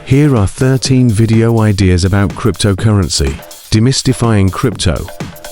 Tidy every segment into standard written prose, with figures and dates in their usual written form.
Here are 13 video ideas about cryptocurrency. Demystifying crypto,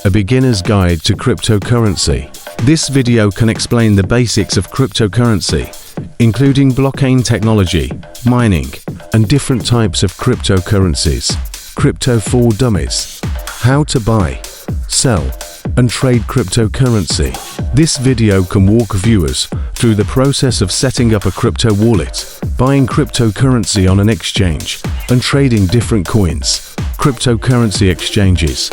a beginner's guide to cryptocurrency. This video can explain the basics of cryptocurrency, including blockchain technology, mining, and different types of cryptocurrencies. Crypto for Dummies. How to buy, sell, and trade cryptocurrency. This video can walk viewers through the process of setting up a crypto wallet, buying cryptocurrency on an exchange, and trading different coins. Cryptocurrency exchanges.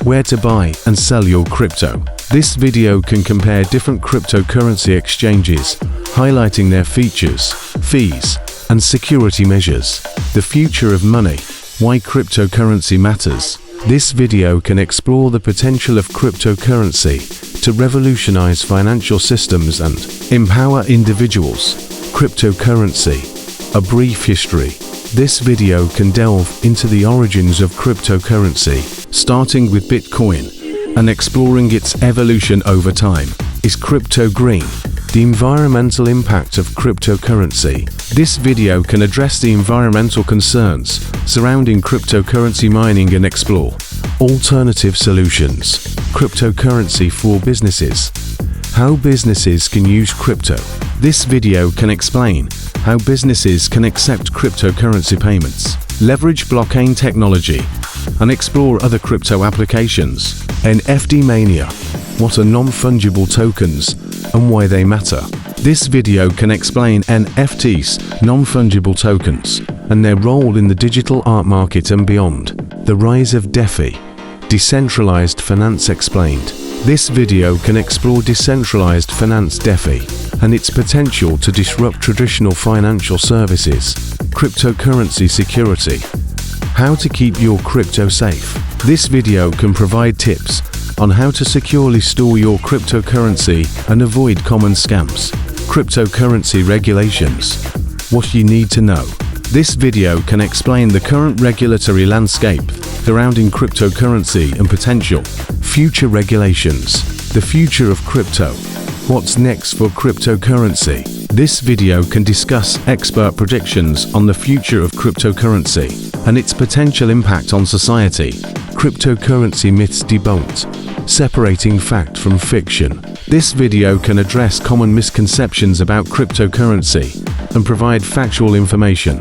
Where to buy and sell your crypto. This video can compare different cryptocurrency exchanges, highlighting their features, fees, and security measures. The future of money. Why cryptocurrency matters. This video can explore the potential of cryptocurrency to revolutionize financial systems and empower individuals. Cryptocurrency. A brief history. This video can delve into the origins of cryptocurrency, starting with Bitcoin and exploring its evolution over time. Is crypto green? The environmental impact of cryptocurrency. This video can address the environmental concerns surrounding cryptocurrency mining and explore alternative solutions. Cryptocurrency for businesses. How businesses can use crypto. This video can explain how businesses can accept cryptocurrency payments, leverage blockchain technology, and explore other crypto applications. NFT mania. What are non-fungible tokens and why they matter. This video can explain NFTs, non-fungible tokens, and their role in the digital art market and beyond. The rise of DeFi, decentralized finance explained. This video can explore decentralized finance DeFi and its potential to disrupt traditional financial services. Cryptocurrency security. How to keep your crypto safe. This video can provide tips on how to securely store your cryptocurrency and avoid common scams. Cryptocurrency regulations. What you need to know. This video can explain the current regulatory landscape surrounding cryptocurrency and potential future regulations. The future of crypto. What's next for cryptocurrency? This video can discuss expert predictions on the future of cryptocurrency and its potential impact on society. Cryptocurrency myths debunked. Separating fact from fiction. This video can address common misconceptions about cryptocurrency and provide factual information.